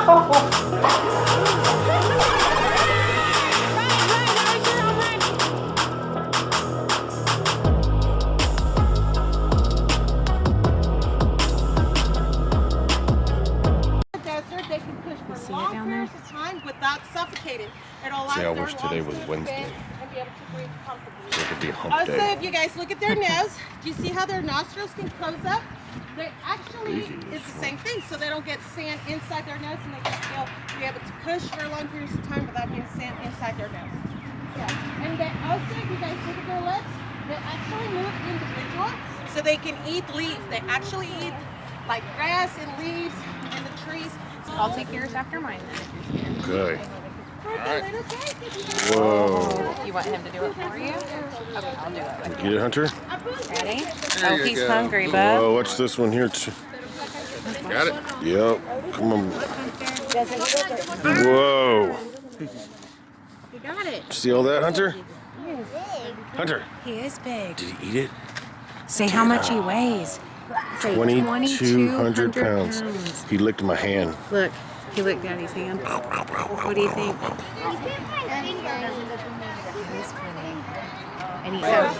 They can push for long periods of time without suffocating. See, I wish today was Wednesday. And be able to breathe comfortably. So it could be hump Also, day. if you guys look at their nose, do you see how their nostrils can close up? They actually, it's the same thing, so they don't get sand inside their nose and they can still be able to push for long periods of time without getting sand inside their nose. Yeah. And then also, if you guys look at their lips, they actually move individual, so they can eat leaves. They actually eat like grass and leaves and the trees. I'll take yours after mine then if you're scared. Okay. Alright. Whoa. You want him to do it for you? Okay, I'll do it. Get it, Hunter? Ready? Oh, he's hungry, bud. Oh, watch this one here too. Got it? Yep. Come on. Whoa. You got it. See all that, Hunter? Hunter. He is big. Did he eat it? Say how much he weighs. 2,200 pounds. He licked my hand. Look, he licked Daddy's hand. What do you think? He's funny. And he's so...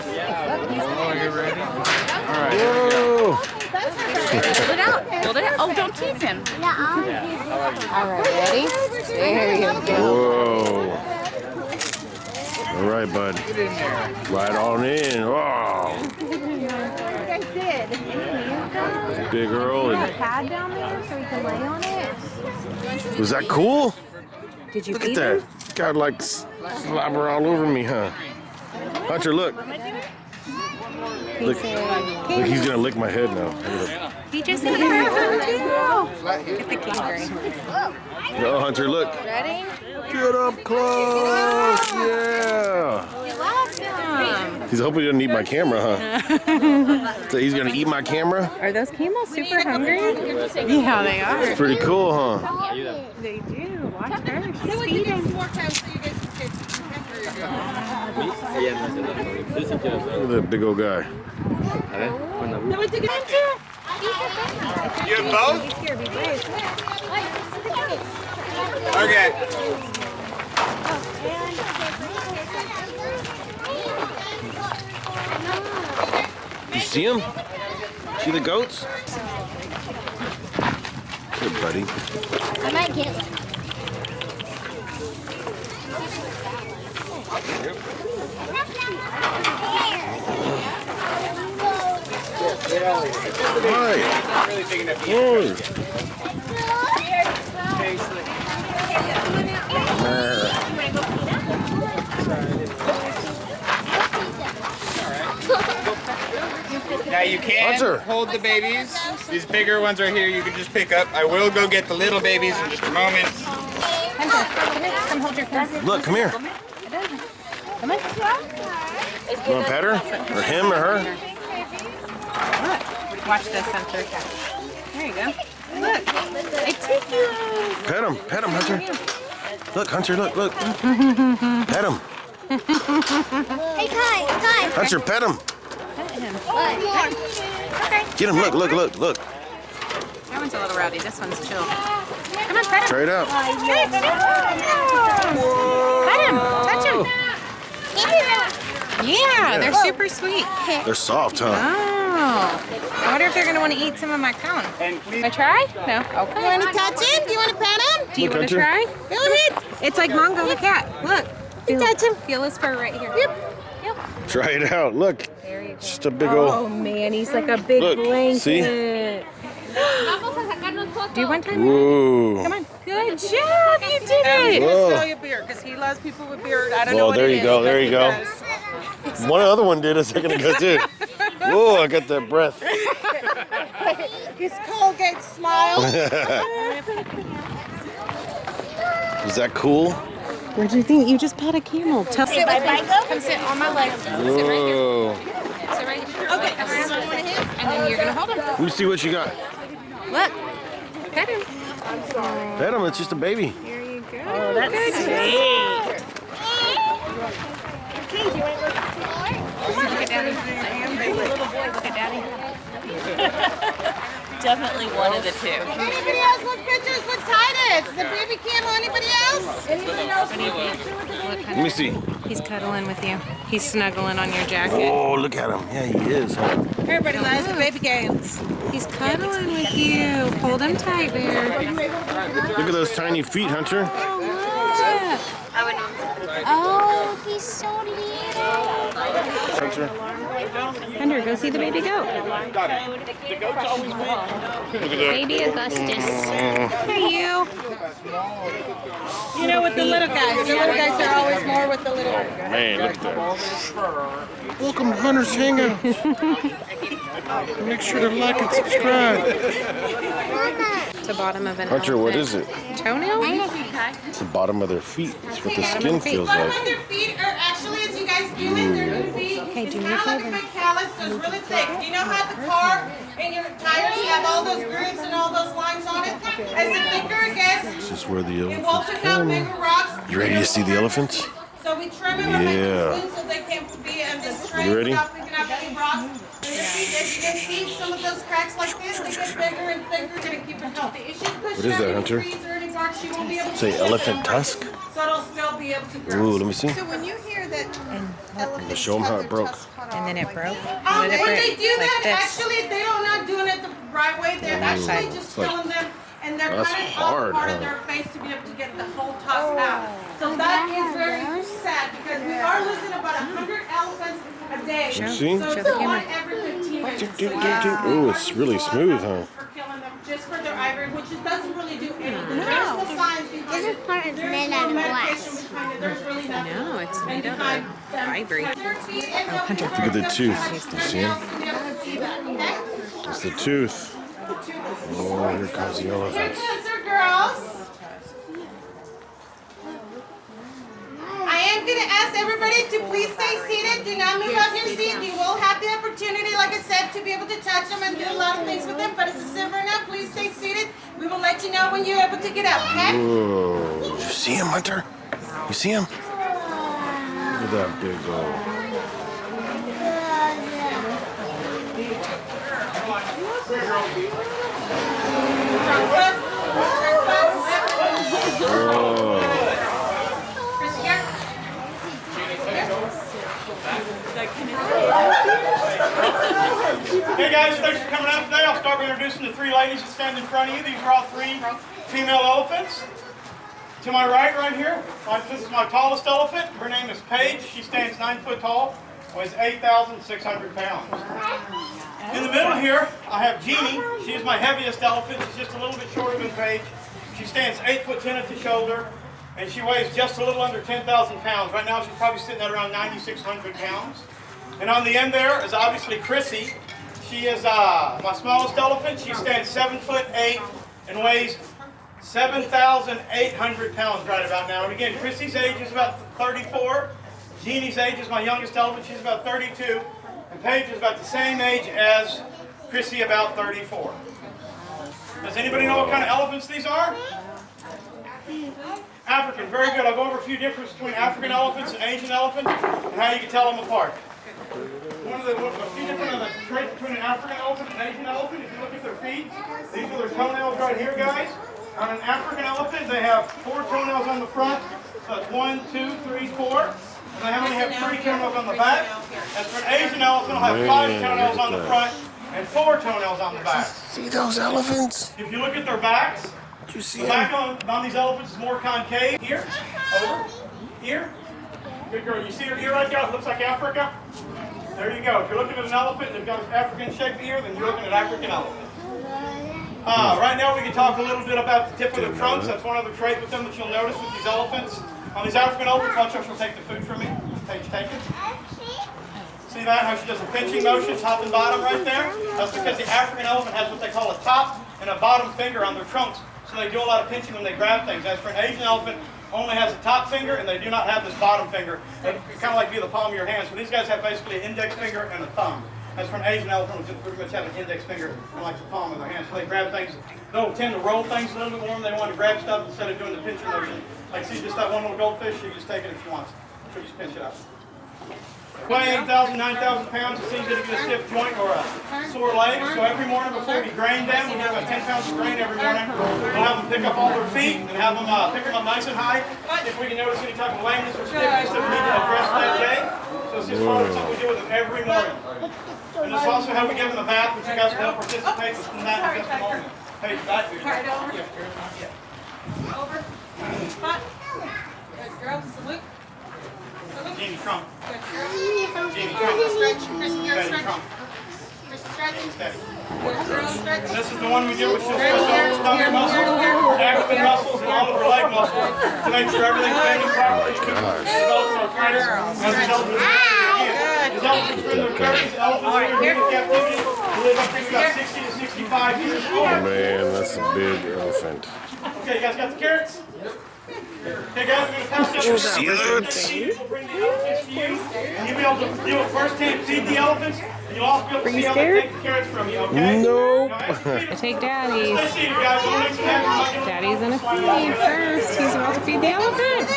Oh, you ready? All right. Whoa! Hold it out. Hold it out. Oh, don't tease him. All right, ready? There you go. Whoa. All right, bud. Right on in. Wow. Big Earl. A pad down there so he can lay on it. Was that cool? Did you Look at feed that. him? Got like slobber all over me, huh? Hunter, look. Look, he's gonna lick my head now. He just ate your tongue too. Get the king. Oh, Hunter, look. Ready? Get up close. Yeah. He loves him. He's hoping he doesn't eat my camera, huh? So he's gonna eat my camera? Are those camels super hungry? Yeah, they are. It's pretty cool, huh? They do. Watch her. She's feeding. Look at that big old guy. You have both? Okay. You see him? See the goats? Good, buddy. I might get one. Right. Now you can Hunter. hold the babies. These bigger ones right here you can just pick up. I will go get the little babies in just a moment. Hunter, come here. Come hold your cousin. Look, come here. Come on. You want to pet her? Or him or her? Look. Watch this, Hunter. There you go. Look. It's you. Pet him, Hunter. Look, Hunter, look. Pet him. Hey, Kai. Hunter, pet him. Pet him. Okay. Get him, look. That one's a little rowdy. This one's chill. Come on, pet him. Try it out. Pet him. Touch him. Yeah, they're super sweet. They're soft, huh? Oh. I wonder if they're going to want to eat some of my cone. Can I try? No? Okay. You want to touch him? Do you want to pet him? Do you want to Hunter. try? Go ahead. It's like Mongo the cat. Look. Touch him. Feel his fur right here. Yep. Try it out. Look. There you go. Just a big Oh old. man, he's like a big Look, blanket. see? Do you want to try? Whoa. Come on. Good job. You did it. Whoa. Smell your beard because he loves people with beard. I don't know Oh, what there it you is, go. but There he you go. does. One other one did a second ago too. Whoa, I got that breath. His Colgate smile. Is that cool? What do you think? You just pet a camel. Tell sit with me. Come sit on my leg. Sit right here. Whoa. Sit right here. Okay. Come around and then you're gonna hold him. Let me see what you got. Look. Pet him. Pet him. It's just a baby. There you go. Oh, that's sweet. Okay, do you want to go to the floor? Look at Daddy. Look at Daddy. Definitely one of the two. Anybody else want pictures with Titus? The baby camel, anybody else? Anybody else want a picture with the baby Let me see. He's cuddling with you. He's snuggling on your jacket. Oh, look at him. Yeah, he is, huh? Everybody loves the baby games. He's cuddling with you. Hold him tight, Bear. Look at those tiny feet, Hunter. Oh, he's so little. Hunter. Hunter, go see the baby goat. Baby Augustus. Hey, you. You know, with the little guys. The little guys are always more with the little ones. Man, look at that. Welcome to Hunter's Hangouts. Make sure to like and subscribe. It's the bottom of an Hunter, what elephant. is it? Toenail? It's the bottom of their feet. It's what the skin feels Bottom like. of their feet are actually, as you guys do it, they're going to be, it's kind of like a big callus, so it's really thick. Do you know how the car and your tires have all those grooves and all those lines on it? As the thicker it gets, This is where the it will elephants pick up come. bigger rocks. You ready to see the elephants? So we trim them with Yeah. a spoon so they can't be in this tray You ready? without picking up any rocks. And your feet, as you can see, some of those cracks like this, they get bigger and thicker, going to keep it healthy. If she's pushing What is that, up any Hunter? trees or any rocks, she won't be able to Say push it elephant down. tusk? So it'll still be able to grow. Ooh, let me see. So when you hear that elephants Show 'em how have it their broke. tusks cut And then off, it broke. when Did it they break? do that, Like this. actually, they are not doing it the right way. They're actually just it's like- filling them, and they're That's cutting hard, off part huh? of their face to be able to get the whole tusk out. So that is very sad because we are losing about 100 elephants a day. You see? So Show it's the camera. one every 15 minutes. Ooh, it's really smooth, huh? For killing them just for their ivory, which it doesn't really do anything. There's no science behind This it. part is There's made no out of medication glass. behind it. There's really nothing. No, it's made out behind of them. ivory. Hunter, Look at the tooth. You see him? It's the tooth. Oh, here comes the Here elephant. comes our girls. I am going to ask everybody to please stay seated. Do not move off your seat. You will have the opportunity, like I said, to be able to touch them and do a lot of things with them. But it's a silver enough. Please stay seated. We will let you know when you're able to get up, okay? Whoa. Did you see him, Hunter? You see him? Look at that big old. Whoa. Chris, here. Hey guys, thanks for coming out today. I'll start by introducing the three ladies that stand in front of you. These are all three female elephants. To my right here, this is my tallest elephant. Her name is Paige. She stands 9 foot tall, weighs 8,600 pounds. In the middle here, I have Jeannie. She is my heaviest elephant. She's just a little bit shorter than Paige. She stands 8 foot 10 at the shoulder, and she weighs just a little under 10,000 pounds. Right now, she's probably sitting at around 9,600 pounds. And on the end there is obviously Chrissy. She is my smallest elephant. She stands 7 foot 8 and weighs 7,800 pounds right about now. And again, Chrissy's age is about 34. Jeannie's age is my youngest elephant. She's about 32. And Paige is about the same age as Chrissy, about 34. Does anybody know what kind of elephants these are? African, very good. I'll go over a few differences between African elephants and Asian elephants and how you can tell them apart. A few different of the traits between an African elephant and an Asian elephant. If you look at their feet, these are their toenails right here, guys. On an African elephant, they have 4 toenails on the front. So that's 1, 2, 3, 4. And they only have 3 toenails on the back. As for an Asian elephant, they'll have 5 toenails on the front and 4 toenails on the back. See those elephants? If you look at their backs, Did you see the them? back on these elephants is more concave. Here, over, here. Good girl. You see her ear right there? It looks like Africa. There you go. If you're looking at an elephant that's got an African-shaped ear, then you're looking at an African elephant. Right now we can talk a little bit about the tip of their trunks. That's one other trait with them that you'll notice with these elephants. On these African elephants, watch how she'll take the food from me. Paige, take it. See that? How she does a pinching motion, top and bottom right there? That's because the African elephant has what they call a top and a bottom finger on their trunks. So they do a lot of pinching when they grab things. As for an Asian elephant, only has a top finger and they do not have this bottom finger. It kind of like be the palm of your hand. So these guys have basically an index finger and a thumb. As for an Asian elephant, which pretty much have an index finger and like the palm of their hand. So they grab things. They'll tend to roll things a little bit more when they want to grab stuff instead of doing the pinching motion. Like see just that one little goldfish, she can just take it if she wants. She'll just pinch it up. Weigh 8,000, 9,000 pounds. It's easy to get a stiff joint or a sore leg. So every morning before we grain them, we do about 10 pounds of grain every morning. We'll have them pick up all their feet and have them pick them up nice and high. If we can notice any type of lameness or stiffness that we need to address that day. So it's just part of something we do with them every morning. And it's also how we give them a bath, which you guys will help participate in that in just a moment. Hey, back here. Over. Spot. Good girl. Salute. Jeannie, come. Good girl. Jeannie, Stretch. come. Chris, you're Steady, stretch. come. Chris, stretch. Steady. Good girl. Stretch. And this is the one we do with just those stomach muscles, abdomen muscles, and all of our leg muscles to make sure everything's bending properly. Developing arthritis as a result of elephants in their 30s, elephants in their captivity, who live up to about 60 to 65 years old. Man, that's a big elephant. Okay, you guys got the carrots? Okay, guys, we're going to pass out the seeds. We'll bring the elephants to you, and you'll be able to do it firsthand, feed the elephants, and you'll also be able to see how they take the carrots from you, okay? Nope. I take Daddy's. Stay seated, guys. Don't make some happy. Daddy's gonna feed first. He's about to feed the elephant.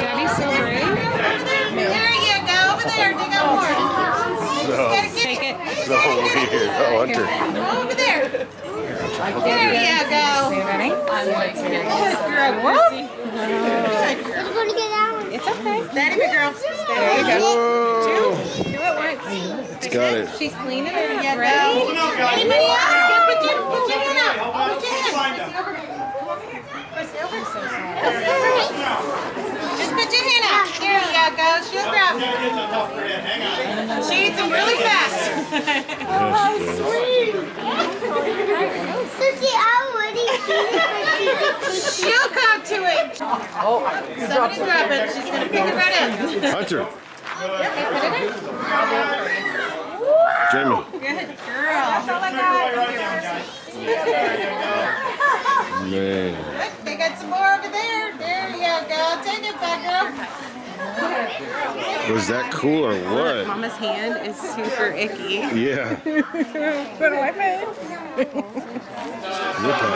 Daddy's so brave. There you go. Over there. Dig out more. Take it. So weird. Oh, Hunter. Over there. There you go. Ready? Good girl. Whoa. I'm gonna get out. It's okay. Steady, my girl. There you go. Whoa. Do it once. It's got it. She's cleaning There it you up. go. Ready? Hold on, guys. Anybody else? Put your hand up. Hold on. Put your hand. Find them. Just put your hand out. There you go. She'll grab them. Yeah, get to the top of her head. Hang on. She eats them really fast. Susie, I already She'll come to it. Somebody grab it. She's going to pick it right up. Hunter. Jamie. Good girl. Right down, guys. There you go. Man. Look, they got some more over there. There you go. Take it back, girl. Was that cool or what? Mama's hand is super icky. Yeah. Put a weapon. Look at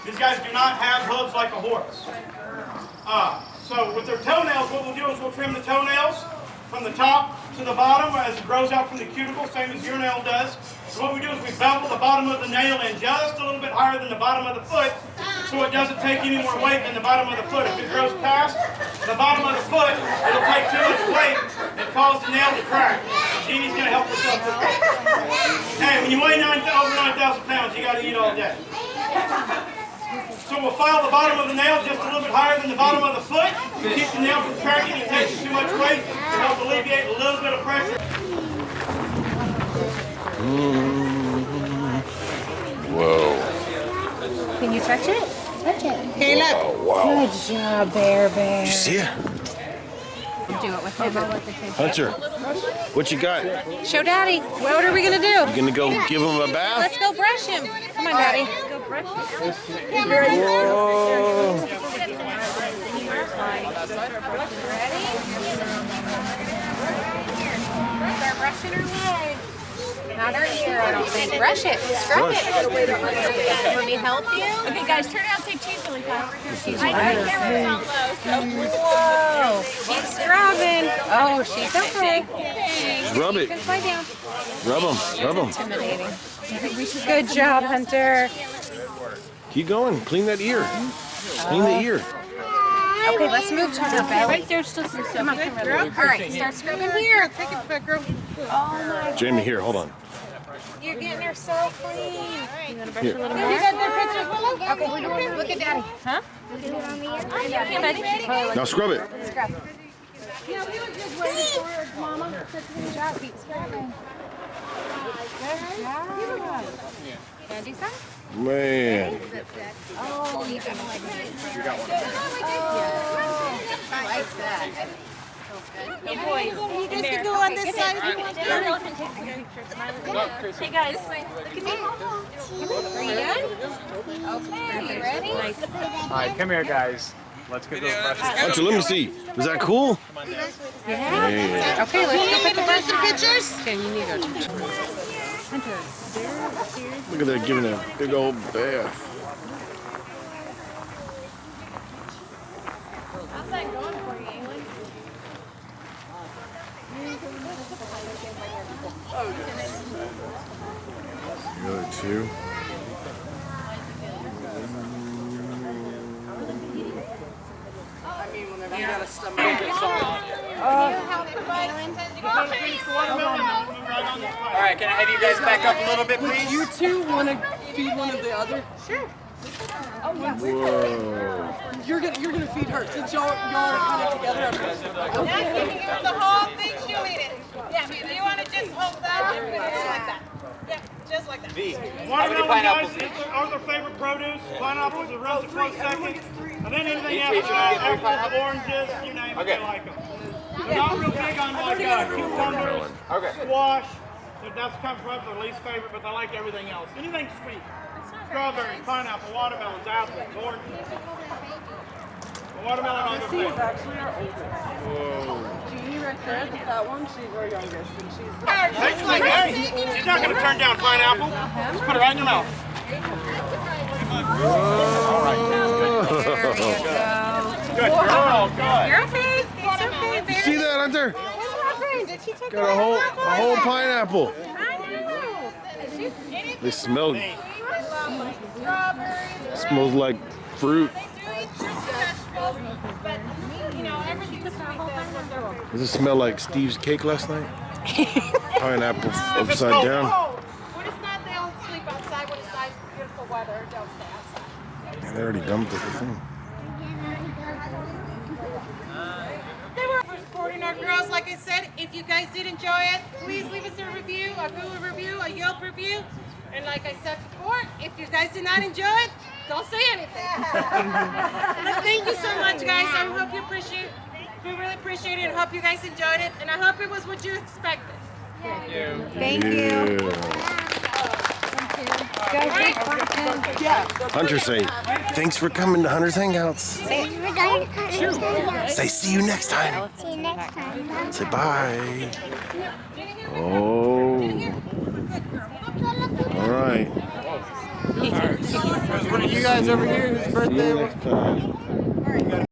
These guys do not have hooves like a horse. So with their toenails, what we'll do is we'll trim the toenails from the top to the bottom as it grows out from the cuticle, same as your nail does. So what we do is we bevel the bottom of the nail in just a little bit higher than the bottom of the foot, so it doesn't take any more weight than the bottom of the foot. If it grows past the bottom of the foot, it'll take too much weight and cause the nail to crack. Jeannie's going to help herself with that. Hey, when you weigh over 9,000 pounds, you got to eat all day. So we'll file the bottom of the nail just a little bit higher than the bottom of the foot to keep the nail from cracking and taking too much weight to help alleviate a little bit of pressure. Whoa. Can you touch it? Touch it. Caleb. Oh, wow. Good job, Bear Bear. You see it? Do it with him. Hunter, what you got? Show Daddy. What are we gonna do? You gonna go give him a bath? Let's go brush him. Come on, Daddy. Let's go brush him. Whoa. Ready? Start brushing her leg. Not her ear, I don't think. Brush it. Scrub it. Let me help you? Okay, guys, turn around and say cheese really fast. She's I right. know the camera's not low, so. Whoa. Keep scrubbing. Oh, she's okay. Rub it. Just lie down. Rub him. Rub him. Intimidating. Good job, Hunter. Keep going. Clean that ear. Clean the ear. Okay, let's move to her belly. Right there's still some stuff. All right, start scrubbing here. Take it back, girl. Oh my. Jamie, here. Hold on. You're getting her so clean. You want to brush Here. her a little You more? got their pictures, Willow? Okay, look at Daddy. Huh? Yeah, buddy. Now scrub it. Scrub. Yeah, we were just waiting for her, Mama. Good job. Keep scrubbing. Good job. Can I do some? Man. Oh, you got one. I like that. Hey, boys. You guys can go on this side. Hey, guys. Look at me. Are you done? Okay, you ready? All right, come here, guys. Let's get those brushes. Hunter, let me see. Was that cool? Yeah. Okay, let's go pick To take some pictures? Okay, you need to go. Hunter, Look at that giving a big old bath. How's that going? The other two. All right, can I have you guys back up a little bit, please? You two want to feed one of the other? Sure. Whoa. You're gonna feed her since y'all are kind of together. Now, can you give her the whole thing? She'll eat it. Yeah, do you want to just hold that? Just like that. Yeah, just like that. Watermelon, pineapples, guys, are their favorite produce. Pineapples are real close second. And then anything Each after one that, get 3 apples, pineapples? oranges, you name it, Okay. they like them. They're not real big on like cucumbers, Okay. squash. That's comes from their least favorite, but they like everything else. Anything sweet. Strawberries, pineapple, watermelons, apples, oranges. Watermelon on the She is plate. actually our oldest. Jeannie right there, that one, she's our youngest, and she's the She's like, hey, she's not going to turn down pineapple. Just put it right in your mouth. Good girl, good. You're okay. It's okay. You see that out there? What happened? Did she take Got a whole pineapple. I know. They smell. Smells like fruit. Does it smell like Steve's cake last night? Pineapple upside down. When it's not, they don't sleep outside. When it's nice, beautiful weather, they'll stay outside. Man, they already dumped everything. They were supporting our girls. Like I said, if you guys did enjoy it, please leave us a review, a Google review, a Yelp review. And like I said before, if you guys did not enjoy it, don't say anything. But thank you so much, guys. I hope you appreciate it. We really appreciate it. I hope you guys enjoyed it. And I hope it was what you expected. Thank you. Hunter say, thanks for coming to Hunter's Hangouts. Say see you next time. See you next time. Say bye. Oh. All right. One of you guys over here whose birthday See you next time.